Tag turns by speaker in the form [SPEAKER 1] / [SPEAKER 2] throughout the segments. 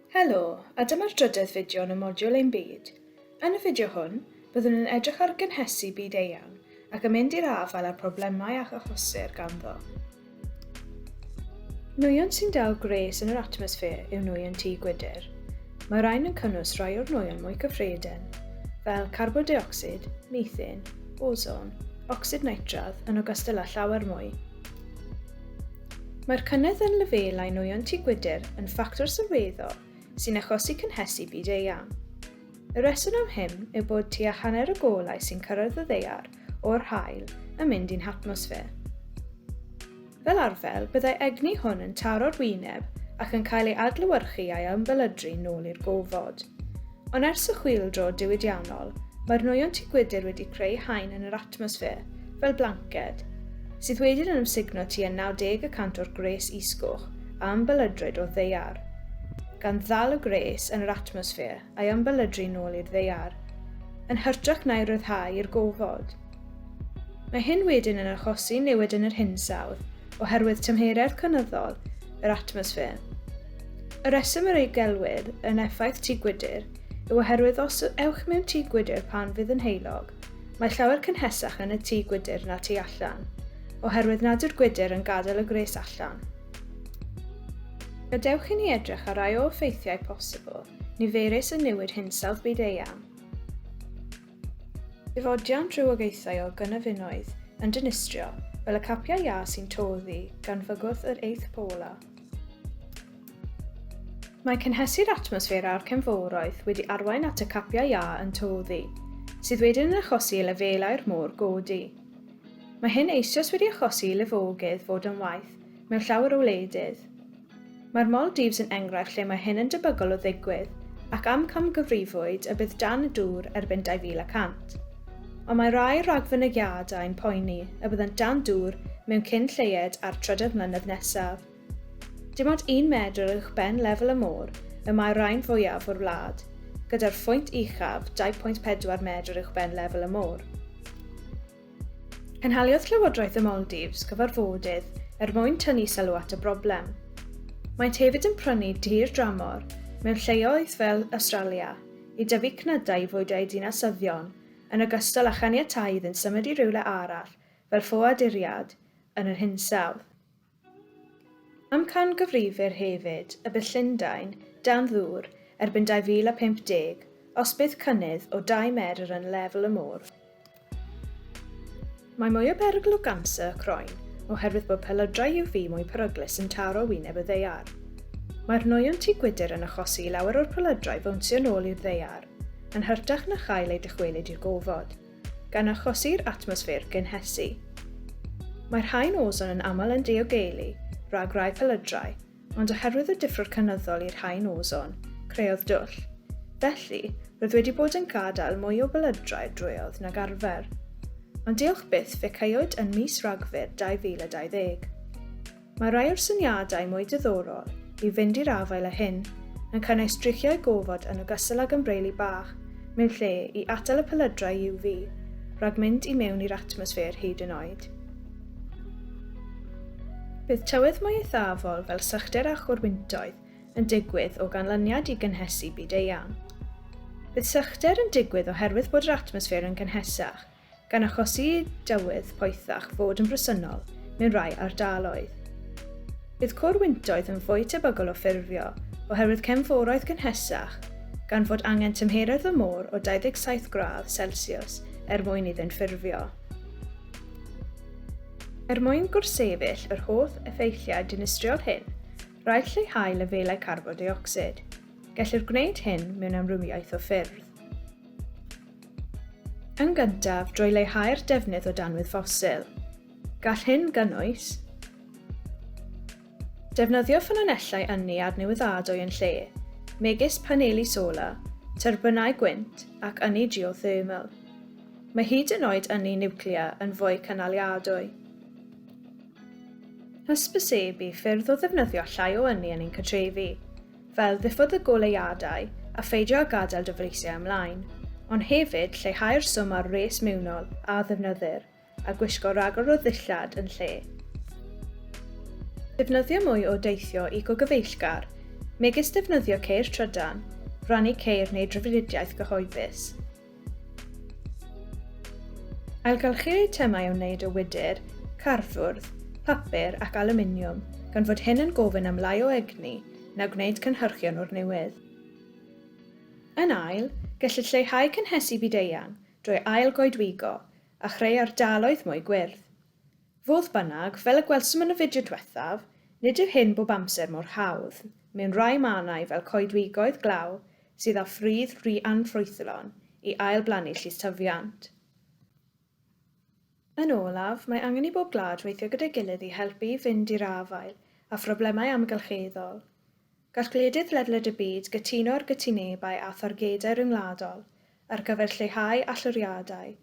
[SPEAKER 1] Helo, a dyma'r drydydd fideo yn y modiwl Ein Byd. Yn y fideo hwn, byddwn yn edrych ar cynhesu byd-eang ac yn mynd i'r afel ar problemau a achosir ganddo. Nwyon sy'n dal gres yn yr atmosffer yw nwyon tŷ gwydr. Mae rhain yn cynnwys rai o'r nwyon mwy cyffredin, fel carbon dioxid, methane, ozon, ocsid nitradd yn ogystal â llawer mwy. Mae'r cynnydd yn lefelau nwyon tŷ gwydr yn ffactor sylweddol sy'n achosi cynhesu byd-eang. Y reswm am hyn yw bod tua hanner y golau sy'n cyrraedd y ddaear o'r haul yn mynd i'n hatmosffer. Fel arfer, byddai egni hwn yn taro'r wyneb ac yn cael ei adlewyrchu a'i ymbalydru nôl i'r gofod. Ond ers y chwyldro diwydiannol, mae'r nwyon tŷ gwydr wedi creu haen yn yr atmosffer fel blanced, sydd wedyn yn ymsugno tua 90% o'r gres isgoch a ymbalydryd o ddaear, gan ddal y gres yn yr atmosffer a'i ymbalydru nôl i'r ddaear, yn hyrtrach na'i ryddhau i'r gofod. Mae hyn wedyn yn achosi newid yn yr hinsawdd oherwydd tymheredd cynyddol yr atmosffer. Y reswm yr ei gelwir yn effaith tŷ gwydr yw oherwydd os ewch mewn tŷ gwydr pan fydd yn heulog, mae llawer cynhesach yn y tŷ gwydr na tu allan, oherwydd nad yw'r gwydr yn gadael y gres allan. Gadewch i ni edrych ar rai o effeithiau posibl niferus y newid hinsawdd byd-eang. Difodiant rhywogaethau o gynefinoedd yn dinistrio fel y capiau iâ sy'n toddi gan fygwth yr eith pola. Mae cynhesu'r atmosffer a'r cefnforoedd wedi arwain at y capiau iâ yn toddi, sydd wedyn yn achosi i lefelau'r môr godi. Mae hyn eisoes wedi achosi i lifogydd fod yn waith mewn llawer o wledydd. Mae'r Maldives yn enghraifft lle mae hyn yn debygol o ddigwydd ac am camgyfrifwyd y bydd dan y dŵr erbyn 2100. Ond mae rai ragfynegiadau'n poeni y byddant dan dŵr mewn cyn lleied ar 30 mlynedd nesaf. Dim ond 1 medr uwchben lefel y môr y mae'r rhain fwyaf o'r wlad, gyda'r phwynt uchaf 2.4 medr uwchben lefel y môr. Cynhaliodd Llywodraeth y Maldives cyfarfodydd mwyn tynnu sylw at y broblem. Maent hefyd yn prynu tir dramor mewn lleoedd fel Australia i dyfu cnydau i fwydau dinasyddion yn ogystal â chaniatáu iddynt symud i rywle arall fel ffoaduriad yn yr hinsawdd. Am camgyfrifir hefyd y bydd Llundain dan ddŵr erbyn 2050 os bydd cynnydd o 2 medr yn lefel y môr. Mae mwy o berygl o ganser y croen oherwydd bod pelydrau UV mwy peryglus yn taro wyneb y ddaear. Mae'r nwyon tŷ gwydr yn achosi i lawer o'r pelydrau bownsio nôl i'r ddaear, yn hyrtach na chael ei dychwelyd i'r gofod, gan achosi'r atmosffer cynhesu. Mae'r haen ozon yn aml yn diogelu rhag rai pelydrau, ond oherwydd y diffrwr cynyddol i'r haen ozon, creodd dwll. Felly, roedd wedi bod yn gadael mwy o pelydrau drwyodd nag arfer. Ond diolch byth fe caewyd yn mis Rhagfyr 2020. Mae rai o'r syniadau mwy diddorol i fynd i'r afael â hyn yn cynnwys drichiau gofod yn ogystal ag ymbreli bach mewn lle i atal y pelydrau UV rhag mynd i mewn i'r atmosffer hyd yn oed. Bydd tywydd mwy eithafol fel sychder a chwrwyntoedd yn digwydd o ganlyniad i gynhesu byd-eang. Bydd sychder yn digwydd oherwydd bod yr atmosffer yn gynhesach, gan achosi dywydd poethach fod yn bresynol mewn rai ardaloedd. Bydd cwrwyntoedd yn fwy tebygol o ffurfio oherwydd cefnforoedd cynhesach, gan fod angen tymheredd y môr o 27 gradd Celsius mwyn iddynt ffurfio. Mwyn gwrthsefyll yr holl effeithiau dinistriol hyn, rhaid lleihau lefelau carbon dioxid. Gellir gwneud hyn mewn amrywiaeth o ffyrdd. Yn gyntaf, drwy leihau'r defnydd o danwydd ffosil. Gall hyn gynnwys defnyddio ffynonellau ynni adnewyddadwy yn lle, megis paneli solar, turbynau gwynt ac ynni geothermal. Mae hyd yn oed ynni niwclea yn fwy cynaliadwy. Hysbysebu ffyrdd o ddefnyddio llai o ynni yn ein cartrefi, fel ddiffwrdd y goleuadau a pheidio â gadael dyfreisiau ymlaen, ond hefyd lleihau'r swm ar res mewnol a ddefnyddir a gwisgo ragor o ddillad yn lle. Defnyddio mwy o deithio eco-gyfeillgar megis defnyddio ceir trydan, rhannu ceir neu drafodidiaeth gyhoeddus. Ailgylchu'r eitemau o wneud o wydr, carfwrdd, papur ac aluminiwm, gan fod hyn yn gofyn am lai o egni na gwneud cynhyrchion o'r newydd. Yn ail, gellir lleihau cynhesu byd-eang drwy ail goedwigo a chreu ardaloedd mwy gwyrdd. Fodd bynnag, fel y gwelsom yn y fideo diwethaf, nid yw hyn bob amser mor hawdd mewn rai mannau fel coedwigoedd glaw sydd â ffrydd anffrwythlon i ail blannu llystyfiant. Yn olaf, mae angen i bob gwlad weithio gyda'i gilydd i helpu i fynd i'r afael a phroblemau amgylcheddol. Gall gwledydd ledled y byd gytuno ar gytunebau a thargedau ryngwladol ar gyfer lleihau alluriadau,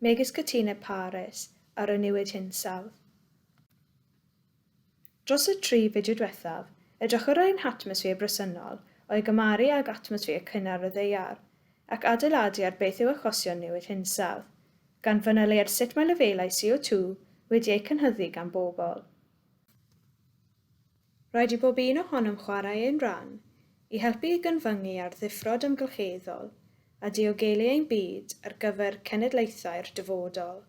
[SPEAKER 1] megis gytuneb Paris ar y newid hinsawdd. Dros y 3 fideo diwethaf, edrychwr ein atmosffer bresennol o'i gymaru ag atmosffer cynnar y ddaear ac adeiladu ar beth yw achosion newid hinsawdd, gan fanylu ar sut mae lefelau CO2 wedi eu cynhyddu gan bobl. Rhaid i bob un ohonom chwarae ein rhan i helpu i gynfyngu ar ddifrod ymgylcheddol a diogelu ein byd ar gyfer cenedlaethau'r dyfodol.